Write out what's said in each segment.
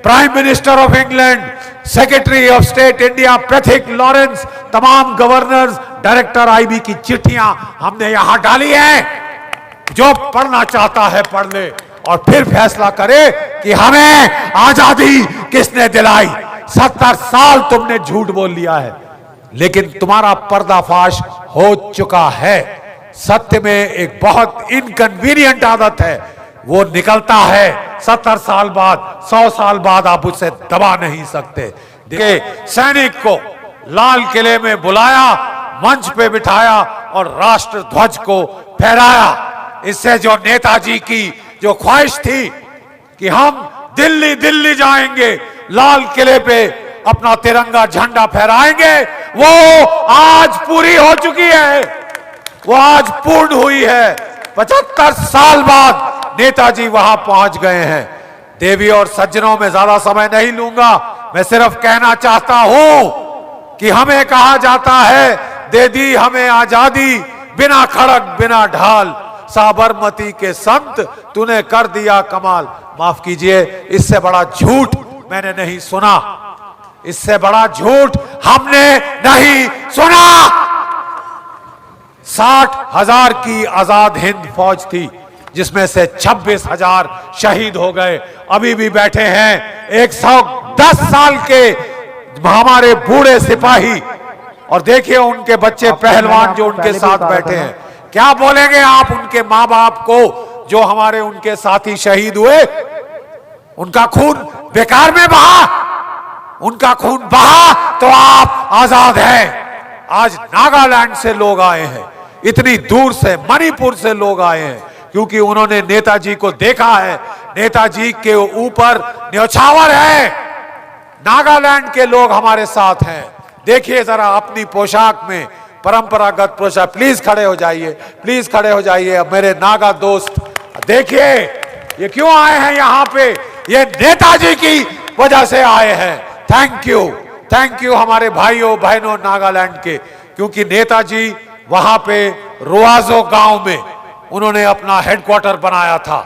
Prime minister of England, secretary of state India Pethick Lawrence, तमाम governors, director IB की चिट्ठियां हमने यहां डाली हैं। जो पढ़ना चाहता है पढ़ ले और फिर फैसला करे कि हमें आजादी किसने दिलाई। 70 साल तुमने झूठ बोल लिया है, लेकिन तुम्हारा पर्दाफाश हो चुका है। सत्य में एक बहुत इनकन्वीनियंट आदत है, वो निकलता है 70 साल बाद, 100 साल बाद आप उसे दबा नहीं सकते। देखिए, सैनिक को लाल किले में बुलाया, मंच पे बिठाया और राष्ट्र ध्वज को फहराया। इससे जो नेताजी की जो ख्वाहिश थी कि हम दिल्ली दिल्ली जाएंगे, लाल किले पे अपना तिरंगा झंडा फहराएंगे, वो आज पूरी हो चुकी है, वो आज पूर्ण हुई है। 75 साल बाद नेताजी वहां पहुंच गए हैं। देवी और सज्जनों में ज्यादा समय नहीं लूंगा, मैं सिर्फ कहना चाहता हूं कि हमें कहा जाता है, दे दी हमें आजादी बिना खड़ग बिना ढाल, साबरमती के संत तूने कर दिया कमाल। माफ कीजिए, इससे बड़ा झूठ मैंने नहीं सुना, इससे बड़ा झूठ हमने नहीं सुना। 60,000 की आजाद हिंद फौज थी, जिसमें से 26,000 शहीद हो गए। अभी भी बैठे हैं 110 साल के हमारे बूढ़े सिपाही, और देखिए उनके बच्चे पहलवान जो उनके साथ बैठे हैं। क्या बोलेंगे आप उनके मां बाप को जो हमारे उनके साथी शहीद हुए? उनका खून बेकार में बहा, उनका खून बहा तो आप आजाद हैं। आज नागालैंड से लोग आए हैं, इतनी दूर से, मणिपुर से लोग आए हैं, क्योंकि उन्होंने नेताजी को देखा है। नेताजी के ऊपर न्योछावर है। नागालैंड के लोग हमारे साथ हैं। देखिए जरा अपनी पोशाक में, परंपरागत पोशाक, प्लीज खड़े हो जाइए, प्लीज खड़े हो जाइए। अब मेरे नागा दोस्त देखिए ये क्यों आए हैं यहां पे, ये नेताजी की वजह से आए हैं। थैंक यू हमारे भाइयों बहनों नागालैंड के, क्योंकि नेताजी वहां पे रुआजो गांव में उन्होंने अपना हेडक्वार्टर बनाया था,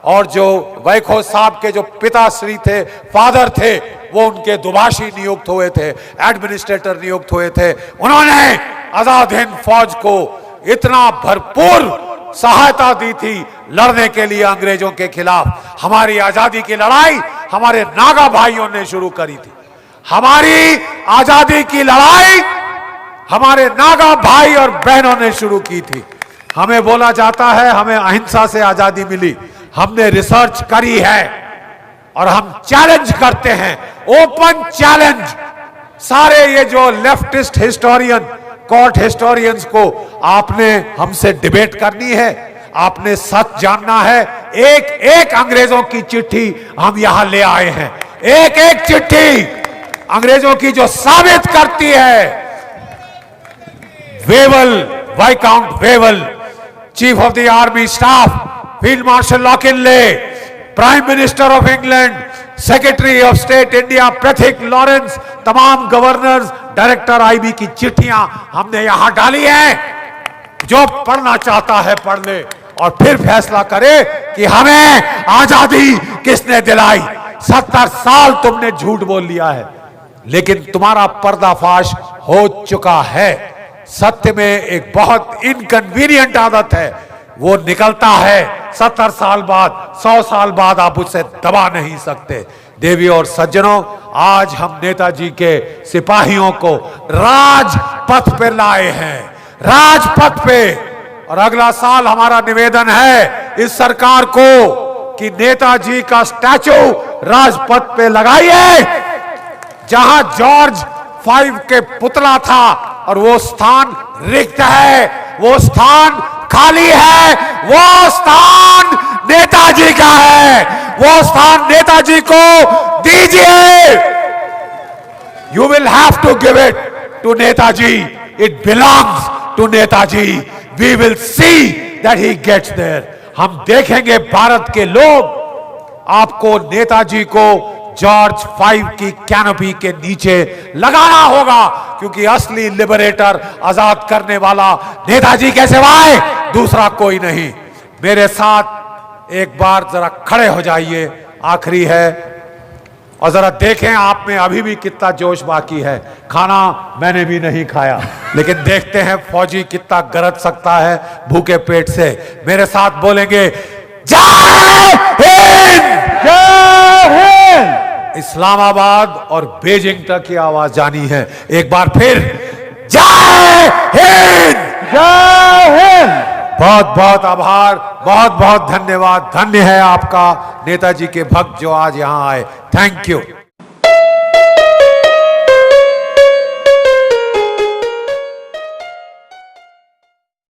और जो वैखो साहब के जो पिताश्री थे, फादर थे, वो उनके दुभाषी नियुक्त हुए थे, एडमिनिस्ट्रेटर नियुक्त हुए थे। उन्होंने आजाद हिंद फौज को इतना भरपूर सहायता दी थी लड़ने के लिए अंग्रेजों के खिलाफ। हमारी आजादी की लड़ाई हमारे नागा भाइयों ने शुरू करी थी। हमारी आजादी की लड़ाई हमारे नागा भाई और बहनों ने शुरू की थी। हमें बोला जाता है हमें अहिंसा से आजादी मिली, हमने रिसर्च करी है और हम चैलेंज करते हैं, ओपन चैलेंज। सारे ये जो लेफ्टिस्ट हिस्टोरियन, कोर्ट हिस्टोरियंस को आपने हमसे डिबेट करनी है, आपने सच जानना है। एक एक अंग्रेजों की चिट्ठी हम यहां ले आए हैं, एक एक चिट्ठी अंग्रेजों की जो साबित करती है। Wavell, viscount Wavell, chief of the army staff, field marshal लॉकिनले, prime minister of England, secretary of state India Pethick Lawrence, तमाम गवर्नर्स, डायरेक्टर आईबी की चिट्ठियां हमने यहां डाली हैं। जो पढ़ना चाहता है पढ़ ले और फिर फैसला करे कि हमें आजादी किसने दिलाई। 70 साल तुमने झूठ बोल लिया है, लेकिन तुम्हारा पर्दाफाश हो चुका है। सत्य में एक बहुत इनकन्वीनियंट आदत है, वो निकलता है 70 साल बाद, 100 साल बाद आप उसे दबा नहीं सकते। देवी और सज्जनों, आज हम नेताजी के सिपाहियों को राजपथ पे लाए हैं, राजपथ पे। और अगला साल हमारा निवेदन है इस सरकार को कि नेताजी का स्टैचू राजपथ पे लगाइए, जहां जॉर्ज 5 के पुतला था, और वो स्थान रिक्त है, वो स्थान खाली है, वो स्थान नेताजी का है, वो स्थान नेताजी को दीजिए। You will have to give it to Netaji. It belongs to Netaji. We will see that he gets there. हम देखेंगे भारत के लोग आपको नेताजी को जॉर्ज 5 की कैनोपी के नीचे लगाना होगा, क्योंकि असली लिबरेटर, आजाद करने वाला नेताजी के सिवाय दूसरा कोई नहीं। मेरे साथ एक बार जरा खड़े हो जाइए, आखिरी है। और जरा देखें आप में अभी भी कितना जोश बाकी है। खाना मैंने भी नहीं खाया, लेकिन देखते हैं फौजी कितना गरज सकता है भूखे पेट से। मेरे साथ बोलेंगे जय हिंद, जय हिंद। इस्लामाबाद और बीजिंग तक की आवाज जानी है। एक बार फिर जय हिंद, जय हिंद। बहुत बहुत आभार, बहुत बहुत धन्यवाद। धन्य है आपका नेताजी के भक्त जो आज यहां आए। Thank you.